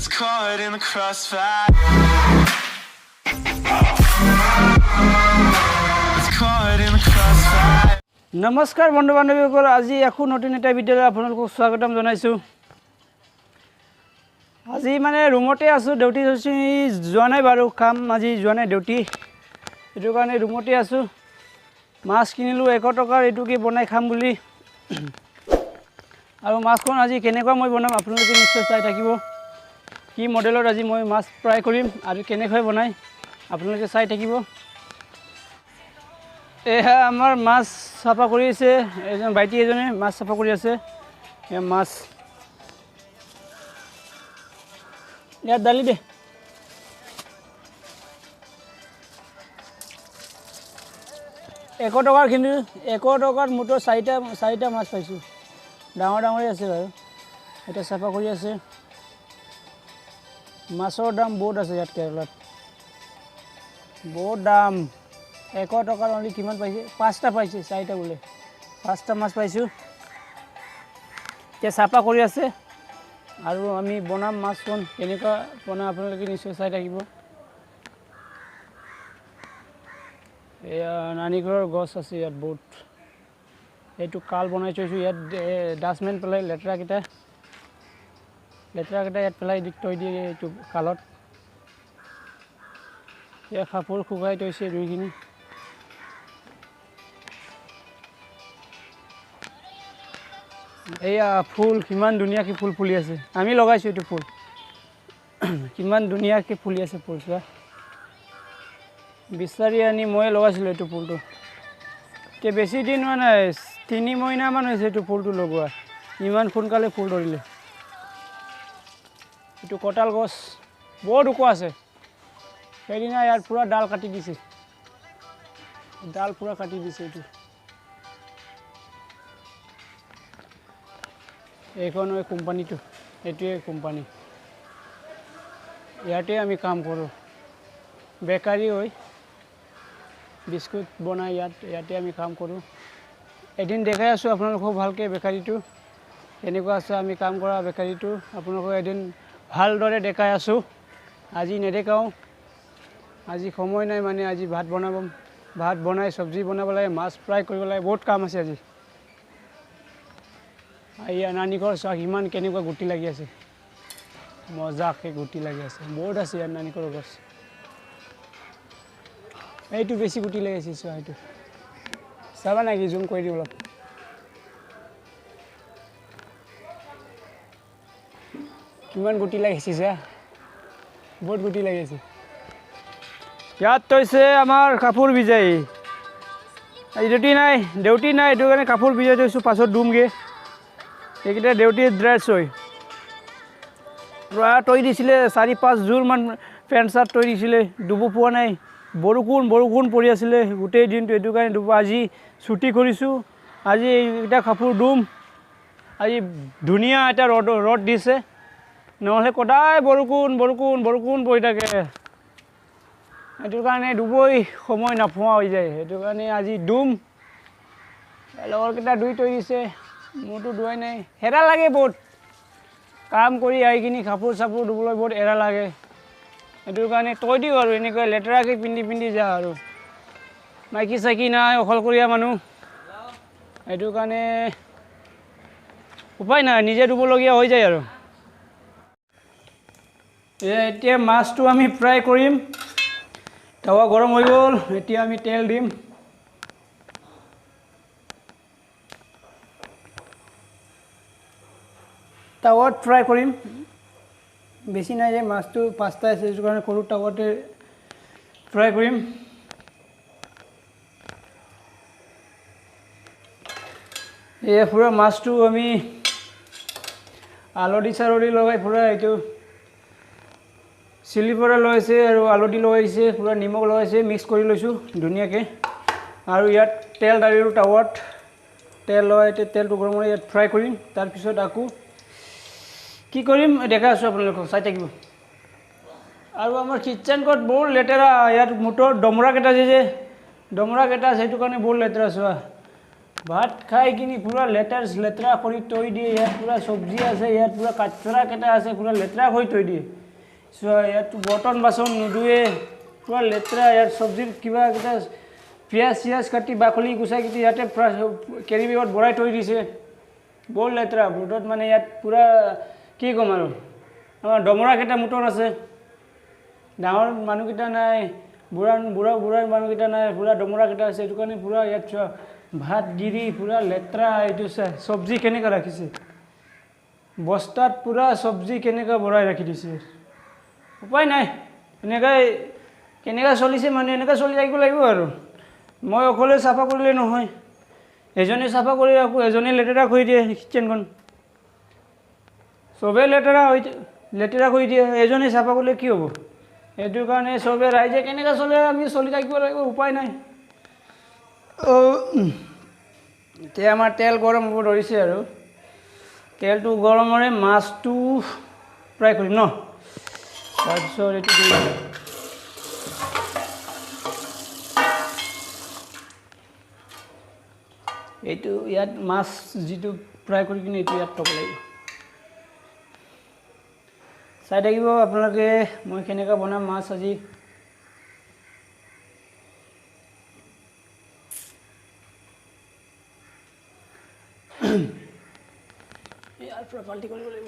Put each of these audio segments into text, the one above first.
It's caught in the crossfire. It's caught in the crossfire. নমস্কাৰ বন্ধু বান্ধৱীসকল, আজি আকৌ নতুন এটা ভিডিঅ'লৈ আপোনালোকক স্বাগতম জনাইছোঁ। আজি মানে ৰুমতে আছোঁ, ডিউটি যোৱা নাই বাৰু, কাম আজি যোৱা নাই ডিউটি, সেইটো কাৰণে ৰুমতে আছোঁ। মাছ কিনিলোঁ 100 টকাৰ, এইটোকে বনাই খাম বুলি। আৰু মাছখন আজি কেনেকুৱা মই বনাম আপোনালোকে নিশ্চয় চাই থাকিব। কি মডেলত আজি মই মাছ ফ্ৰাই কৰিম আৰু কেনেকৈ বনাই আপোনালোকে চাই থাকিব। এয়া আমাৰ মাছ চাফা কৰি আছে, এজন ভাইটি এজনে মাছ চাফা কৰি আছে। এয়া মাছ ইয়াত দালি দে। এশ টকাৰ কিনিলোঁ, 100 টকাত মুঠৰ চাৰিটা মাছ পাইছোঁ। ডাঙৰেই আছে বাৰু, এতিয়া চাফা কৰি আছে। মাছৰ দাম বহুত আছে ইয়াত কেৰেলাত, বহুত দাম। 100 টকাৰ অনলি কিমান পাইছে? 5টা পাইছে, 4টা বোলে, 5টা মাছ পাইছোঁ। এতিয়া চাফা কৰি আছে আৰু আমি বনাম মাছখন। কেনেকুৱা বনাম আপোনালোকে নিশ্চয় চাই থাকিব। এয়া নাৰিকলৰ গছ আছে ইয়াত বহুত, এইটো কাল বনাই থৈছোঁ। ইয়াত ডাষ্টবিন পেলাই লেতেৰাকেইটা ইয়াত পেলাই থৈ দিয়ে এইটো কালত। ইয়াত কাপোৰ শুকাই থৈছে দুইখিনি। এয়া ফুল, কিমান ধুনীয়াকৈ ফুল ফুলি আছে। আমি লগাইছোঁ এইটো ফুল, কিমান ধুনীয়াকৈ ফুলি আছে ফুল চোৱা। বিচাৰি আনি ময়ে লগাইছিলোঁ এইটো ফুলটো। এতিয়া বেছি দিন হোৱা নাই, 3 মহিনামান হৈছে এইটো ফুলটো লগোৱা। ইমান সোনকালে ফুল ধৰিলে। এইটো কঁঠাল গছ বহুত ওখ আছে। সেইদিনা ইয়াৰ পূৰা ডাল কাটি দিছে, এইটো। এইখন হয় কোম্পানীটো, এইটোৱে কোম্পানী। ইয়াতে আমি কাম কৰোঁ, বেকাৰী হয়, বিস্কুট বনাই ইয়াতে আমি কাম কৰোঁ। এদিন দেখাই আছোঁ আপোনালোকক ভালকৈ বেকাৰীটো এনেকুৱা আছে, আমি কাম কৰা বেকাৰীটো আপোনালোকক এদিন ভালদৰে দেখাই আছোঁ। আজি নেদেখাওঁ, আজি সময় নাই, মানে আজি ভাত বনাই চব্জি বনাব লাগে, মাছ ফ্ৰাই কৰিব লাগে, বহুত কাম আছে আজি। এয়া নাৰিকল চাহ ইমান কেনেকুৱা গুটি লাগি আছে, মজাকৈ গুটি লাগি আছে, বহুত আছে ইয়াত নাৰিকলৰ গছ। এইটো বেছি গুটি লাগিছে চোৱা, এইটো চাবা নেকি? জুম কৰি দিওঁ অলপ। কিমান গুটি লাগিছে চা, বহুত গুটি লাগিছে। ইয়াত থৈছে আমাৰ কাপোৰ ভিজাই, ডিউটি নাই, সেইটো কাৰণে কাপোৰ ভিজাই থৈছোঁ, পাছত ধুমগৈ। এইকেইটা ডিউটি ড্ৰেছ হয়। পূৰা তৈ দিছিলে, 4-5 যোৰমান পেণ্ট চাৰ্ট তৈ দিছিলে, ধুব পোৱা নাই। বৰষুণ পৰি আছিলে গোটেই দিনটো, সেইটো কাৰণে আজি ছুটি কৰিছোঁ। আজি এইকেইটা কাপোৰ ধুম। আজি ধুনীয়া এটা ৰ'দ দিছে, নহ'লে সদায় বৰষুণ পৰি থাকে। সেইটো কাৰণে ধুবই সময় নোপোৱা হৈ যায়, সেইটো কাৰণে আজি ধুম। লগৰকেইটা ধুই থৈ দিছে, মোৰতো ধোৱাই নাই। হেৰা লাগে বহুত, কাম কৰি আহি কিনি কাপোৰ চাপোৰ ধুবলৈ বহুত এৰা লাগে। সেইটো কাৰণে থৈ দিওঁ আৰু এনেকৈ লেতেৰাকৈ পিন্ধি যাওঁ। আৰু মাইকী চাইকী নাই, অকলশৰীয়া মানুহ, সেইটো কাৰণে উপায় নাই, নিজে ধুবলগীয়া হৈ যায়। আৰু এতিয়া মাছটো আমি ফ্ৰাই কৰিম। তাৱা গৰম হৈ গ'ল, এতিয়া আমি তেল দিম। টাৱাত ফ্ৰাই কৰিম, বেছি নাই যে মাছটো 5টা আছে, সেইটো কাৰণে সৰু টাৱাতে ফ্ৰাই কৰিম। এয়া পূৰা মাছটো আমি হালধি লগাই পূৰা এইটো চিলি পৰা লগাইছে আৰু হালধি লগাইছে, পূৰা নিমখ লগাইছে, মিক্স কৰি লৈছোঁ ধুনীয়াকৈ। আৰু ইয়াত তেল ঢালিলোঁ টাৱাত, তেল লগাই তেলটো গৰম কৰি ইয়াত ফ্ৰাই কৰিম। তাৰপিছত আকৌ কি কৰিম দেখাই আছোঁ আপোনালোকক, চাই থাকিব। আৰু আমাৰ কিটচেন ক'ত বহুত লেতেৰা, ইয়াত মোটৰ দমৰাকেইটা আছে, সেইটো কাৰণে বহুত লেতেৰা চোৱা। ভাত খাই কিনি পুৰা লেতেৰা কৰি থৈ দিয়ে ইয়াত পুৰা চব্জি আছে ইয়াত পুৰা কাচৰা কেইটা আছে পুৰা লেতেৰা কৰি থৈ দিয়ে ইয়াত বৰ্তন বাচন নুধুৱে পুৰা লেতেৰা ইয়াত চব্জিৰ কিবা কেইটা পিঁয়াজ কাটি বাকলি গুচাই কিনি ইয়াতে কেৰি বেগত ভৰাই থৈ দিছে বৰ লেতেৰা বোটত মানে ইয়াত পুৰা কি ক'ম আৰু আমাৰ ডমৰা কেইটা মুটন আছে ডাঙৰ মানুহকেইটা নাই বুঢ়া মানুহকেইটা নাই পুৰা ডমৰা কেইটা আছে এইটো কাৰণে পুৰা ইয়াত চোৱা ভাত গিৰি পুৰা লেতেৰা এইটো চব্জি কেনেকৈ ৰাখিছে বস্তাত পুৰা চব্জি কেনেকৈ ভৰাই ৰাখি দিছে উপায় নাই কেনেকৈ চলিছে মানুহে এনেকৈ চলি থাকিব লাগিব আৰু মই অকলে চাফা কৰিলে নহয় এজনে চাফা কৰি ৰাখোঁ এজনে লেতেৰা কৰি দিয়ে কিটচেনখন চবেই লেতেৰা কৰি দিয়ে এজনে চাফা কৰিলে কি হ'ব সেইটো কাৰণে চবে ৰাইজে কেনেকৈ চলে আমি চলি থাকিব লাগিব উপায় নাই এতিয়া আমাৰ তেল গৰম হ'ব ধৰিছে আৰু তেলটো গৰমৰে মাছটো ফ্ৰাই কৰিম ন তাৰপিছত এইটো এইটো ইয়াত মাছ যিটো ফ্ৰাই কৰি কিনে এইটো ইয়াত থ'ব লাগিব চাই থাকিব আপোনালোকে মই কেনেকৈ বনাম মাছ আজি ইয়াৰ পৰা পাল্টি কৰিব লাগিব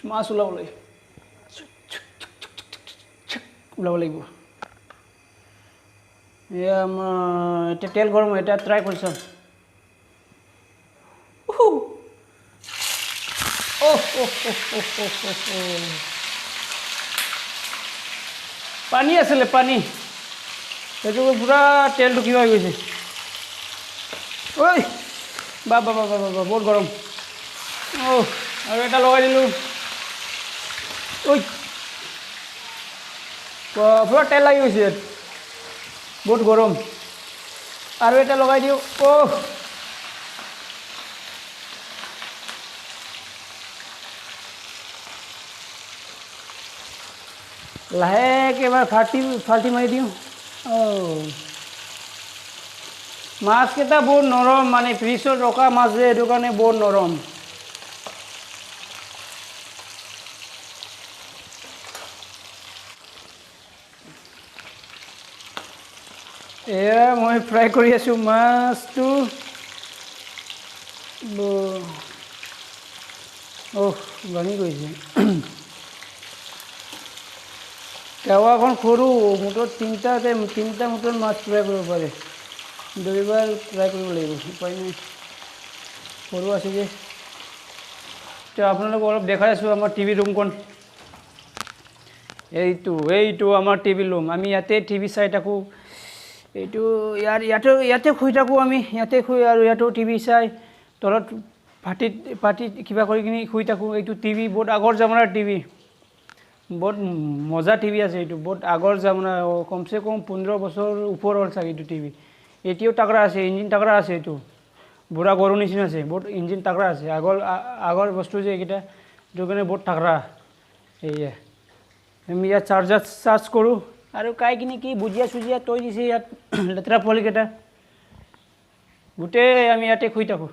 মাছ ওলাব লাগিব লাগিব এয়া আমাৰ এতিয়া তেল গৰম এটা ট্ৰাই কৰি চাম পানী আছিলে পানী সেইটো পুৰা তেলটো কিবা হৈ গৈছে ঐ বা বহুত গৰম আৰু এটা লগাই দিলোঁ ঐ পুৰা তেল লাগি গৈছে ইয়াত বহুত গৰম আৰু এটা লগাই দিওঁ লাহেকৈ এবাৰ ফাল্টি মাৰি দিওঁ মাছকেইটা বহুত নৰম মানে ফ্ৰিজত ৰখা মাছ যে সেইটো কাৰণে বহুত নৰম এয়া মই ফ্ৰাই কৰি আছোঁ মাছটো ভাঙি গৈছে টাৱাখন সৰু মুঠত তিনিটা মুঠত মাছ ফ্ৰাই কৰিব পাৰে দুইবাৰ ফ্ৰাই কৰিব লাগিব উপায় নাই সৰু আছে যে এতিয়া আপোনালোকক অলপ দেখাই আছোঁ আমাৰ টিভি ৰুমখন এইটো আমাৰ টিভি ৰুম আমি ইয়াতে টিভি চাই থাকোঁ এইটো ইয়াতে শুই থাকোঁ আমি ইয়াতে শুই আৰু ইয়াতো টিভি চাই তলত পাতিত কিবা কৰি কিনি শুই থাকোঁ এইটো টিভি বহুত আগৰ জামানাৰ টিভি বহুত মজা টিভি আছে এইটো বহুত আগৰ জামানাৰ কমচে কম 15 বছৰ ওপৰ হ'ল চাগে এইটো টিভি এতিয়াও তাকৰা আছে ইঞ্জিন তাকৰা আছে এইটো বুঢ়া গৰুৰ নিচিনা আছে বহুত ইঞ্জিন তাকৰা আছে আগৰ বস্তু যে এইকেইটা এইটো কাৰণে বহুত তাকৰা এয়া আমি ইয়াত চাৰ্জ কৰোঁ আৰু কাই কিনি কি ভুজিয়া থৈ দিছে ইয়াত লেতেৰা পোৱালিকেইটা গোটেই আমি ইয়াতে শুই থাকোঁ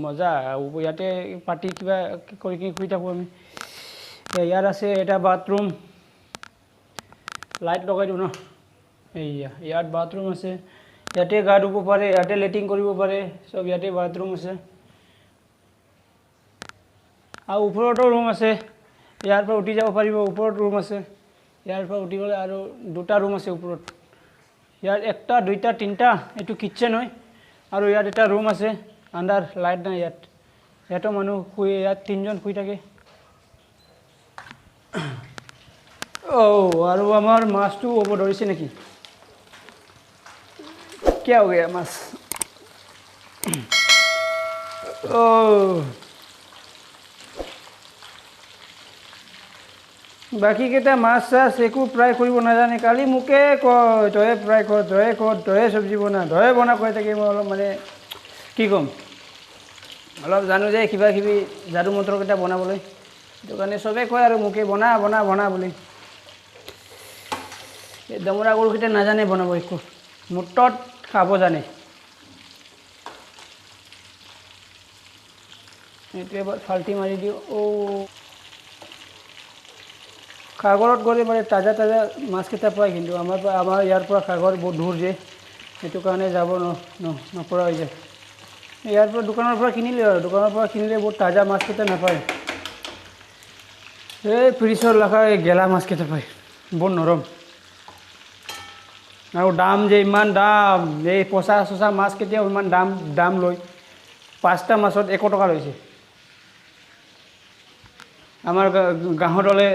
মজা ইয়াতে পাতি কিবা কৰি কিনি শুই থাকোঁ আমি ইয়াত আছে এটা বাথৰুম লাইট লগাই দিওঁ ন ইয়াত বাথৰুম আছে ইয়াতে গা ধুব পাৰে ইয়াতে লেট্ৰিন কৰিব পাৰে চব ইয়াতে বাথৰুম আছে আৰু ওপৰতো ৰুম আছে ইয়াৰ পৰা উঠি যাব পাৰিব ওপৰত ৰুম আছে ইয়াৰ পৰা উঠি গ'লে আৰু দুটা ৰুম আছে ওপৰত ইয়াত একটা দুইটা তিনিটা এইটো কিটচেন হয় আৰু ইয়াত এটা ৰুম আছে আণ্ডাৰ লাইট নাই ইয়াতো মানুহ শুই ইয়াত 3জন শুই থাকে আৰু আমাৰ মাছটো হ'ব ধৰিছে নেকি क्या हो गया मास বাকি কেইটা মাছ চাছ একো ফ্ৰাই কৰিব নাজানে কালি মোকে কয় তয়ে ফ্ৰাই কৰ তয়ে চব্জি বনা কৈ থাকে মই অলপ মানে কি ক'ম অলপ জানো যে কিবা কিবি যাদু মন্ত্ৰকেইটা বনাবলৈ সেইটো কাৰণে চবে কয় আৰু মোকে বনা বুলি এই দমৰা গৰুকেইটা নাজানে বনাব একো মুঠত খাব জানে এইটো এবাৰ ফাল্টি মাৰি দিওঁ সাগৰত গ'লে মানে তাজা তাজা মাছকেইটা পায় কিন্তু আমাৰ ইয়াৰ পৰা সাগৰ বহুত দূৰ যে সেইটো কাৰণে যাব নপৰা হৈ যায় ইয়াৰ পৰা দোকানৰ পৰা কিনিলে আৰু দোকানৰ পৰা কিনিলে বহুত তাজা মাছকেইটা নাপায় এই ফ্ৰিজৰ ৰখা এই গেলা মাছকেইটা পায় বহুত নৰম আৰু দাম যে ইমান দাম এই পচা চচা মাছ কেতিয়াও ইমান দাম লয় 5টা মাছত 100 টকা লৈছে আমাৰ গাঁৱত হ'লে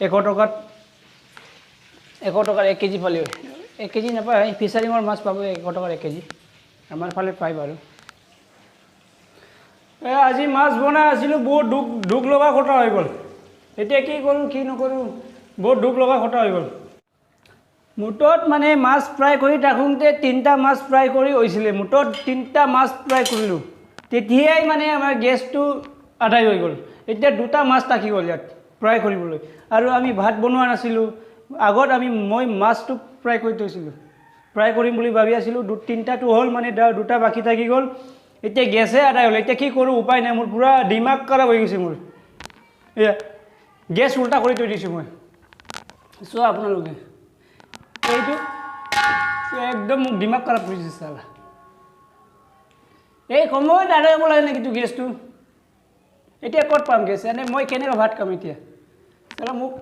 100 টকাত 1 কেজি পালে 1 কেজি নাপায় ফিচাৰিঙৰ মাছ পাব 100 টকাৰ 1 কেজি আমাৰ ফালে পায় বাৰু আজি মাছ বনাই আছিলোঁ বহুত দুখ লগা কথা হৈ গ'ল এতিয়া কি কৰোঁ কি নকৰোঁ বহুত দুখ লগা কথা হৈ গ'ল মুঠত মানে মাছ ফ্ৰাই কৰি থাকোঁতে 3টা মাছ ফ্ৰাই কৰি হৈছিলে মুঠত 3টা মাছ ফ্ৰাই কৰিলোঁ তেতিয়াই মানে আমাৰ গেছটো আদায় হৈ গ'ল এতিয়া 2টা মাছ থাকি গ'ল ইয়াত ফ্ৰাই কৰিবলৈ আৰু আমি ভাত বনোৱা নাছিলোঁ আগত মই মাছটো ফ্ৰাই কৰি থৈছিলোঁ ফ্ৰাই কৰিম বুলি ভাবি আছিলোঁ 3টাটো হ'ল মানে 2টা বাকী থাকি গ'ল এতিয়া গেছে আদায় হ'ল এতিয়া কি কৰোঁ উপায় নাই মোৰ পুৰা দিমাগ খাৰাপ হৈ গৈছে মোৰ এয়া গেছ উল্টা কৰি থৈ দিছোঁ মই চোৱা আপোনালোকে এইটো একদম মোক দিমাগ খাৰাপ কৰি দিছে চালা এই সময়ত আদায় হ'ব লাগে নেকি গেছটো এতিয়া ক'ত পাম গেছ এনে মই কেনেকৈ ভাত খাম এতিয়া চালা মোক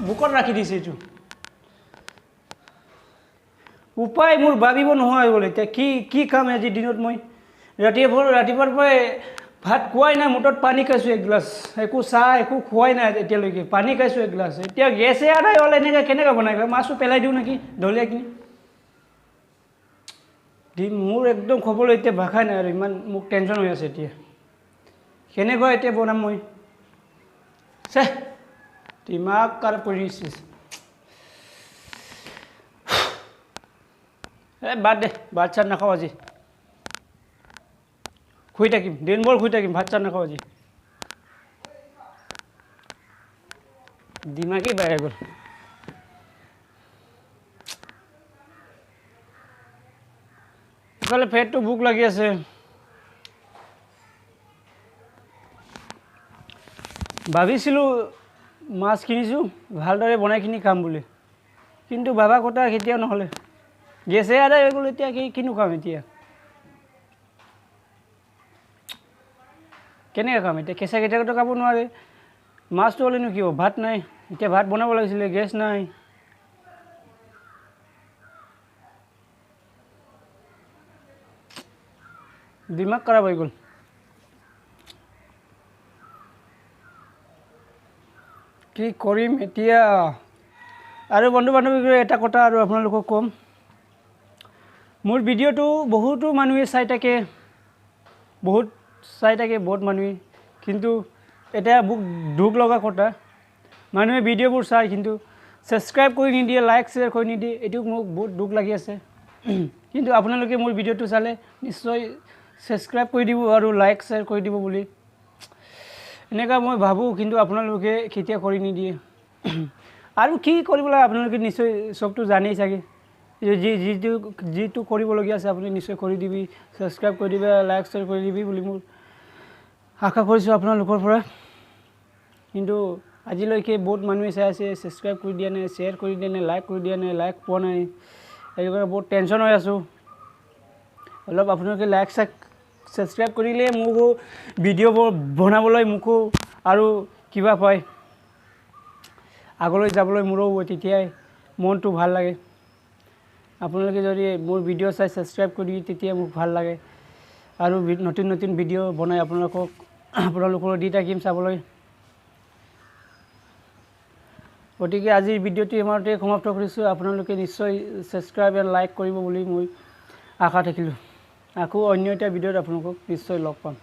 বুকত ৰাখি দিছে এইটো উপায় মোৰ ভাবিব নোহোৱা হৈ গ'ল এতিয়া কি খাম আজিৰ দিনত মই ৰাতিপুৱাৰ পৰাই ভাত খোৱাই নাই মুঠত পানী খাইছোঁ 1 গিলাচ একো চাহ একো খোৱাই নাই এতিয়ালৈকে পানী খাইছোঁ 1 গিলাচ এতিয়া গেছে আদায় হ'ল এনেকৈ কেনেকৈ বনাই মাছটো পেলাই দিওঁ নেকি দলিয়াই কিনি মোৰ একদম খবলৈ এতিয়া ভাষা নাই আৰু ইমান মোক টেনশ্যন হৈ আছে এতিয়া কেনেকৈ এতিয়া বনাম মই দিমাগ খাৰাপ কৰি দিছে বাদ দে ভাত চাত নাখাওঁ আজি শুই থাকিম দিনভৰ শুই থাকিম ভাত চাত নাখাওঁ আজি দিমাগেই বেয়া হৈ গ'ল ইফালে পেটটো ভোক লাগি আছে ভাবিছিলোঁ মাছ কিনিছোঁ ভালদৰে বনাই কিনি খাম বুলি কিন্তু ভাবা কথা কেতিয়াও নহ'লে গেছে আদায় হৈ গ'ল এতিয়া কিনো খাম এতিয়া কেনেকৈ খাম এতিয়া কেঁচাটো খাব নোৱাৰে মাছটো হ'লেনো কি হ'ব ভাত নাই এতিয়া ভাত বনাব লাগিছিলে গেছ নাই দিমাগ খাৰাপ হৈ গ'ল কি কৰিম এতিয়া আৰু বন্ধু বান্ধৱীক এটা কথা আৰু আপোনালোকক ক'ম মোৰ ভিডিঅ'টো বহুতো মানুহে চাই থাকে বহুত মানুহে কিন্তু এটা মোক দুখ লগা কথা মানুহে ভিডিঅ'বোৰ চায় কিন্তু ছাবস্ক্ৰাইব কৰি নিদিয়ে লাইক শ্বেয়াৰ কৰি নিদিয়ে এইটো মোক বহুত দুখ লাগি আছে কিন্তু আপোনালোকে মোৰ ভিডিঅ'টো চালে নিশ্চয় ছাবস্ক্ৰাইব কৰি দিব আৰু লাইক শ্বেয়াৰ কৰি দিব বুলি এনেকুৱা মই ভাবোঁ কিন্তু আপোনালোকে কেতিয়া কৰি নিদিয়ে আৰু কি কৰিব লাগে আপোনালোকে নিশ্চয় চবটো জানেই চাগে যিটো কৰিবলগীয়া আছে আপুনি নিশ্চয় কৰি দিবি ছাবস্ক্ৰাইব কৰি দিবি লাইক শ্বেয়াৰ কৰি দিবি বুলি মোৰ আশা কৰিছোঁ আপোনালোকৰ পৰা কিন্তু আজিলৈকে বহুত মানুহে চাই আছে ছাবস্ক্ৰাইব কৰি দিয়া নাই শ্বেয়াৰ কৰি দিয়া নাই লাইক কৰি দিয়া নাই লাইক পোৱা নাই সেইটো কাৰণে বহুত টেনশ্যন হৈ আছোঁ অলপ আপোনালোকে লাইক ছাবস্ক্ৰাইব কৰিলে মোকো ভিডিঅ'বোৰ বনাবলৈ মোকো আৰু কিবা পায় আগলৈ যাবলৈ মোৰো তেতিয়াই মনটো ভাল লাগে আপোনালোকে যদি মোৰ ভিডিঅ' চাই ছাবস্ক্ৰাইব কৰি দিয়ে তেতিয়া মোক ভাল লাগে আৰু নতুন ভিডিঅ' বনাই আপোনালোকৰ দি থাকিম চাবলৈ গতিকে আজিৰ ভিডিঅ'টো ইমানতে সমাপ্ত কৰিছোঁ আপোনালোকে নিশ্চয় ছাবস্ক্ৰাইব এণ্ড লাইক কৰিব বুলি মই আশা থাকিলোঁ আকৌ অন্য এটা ভিডিঅ'ত আপোনালোকক নিশ্চয় লগ পাম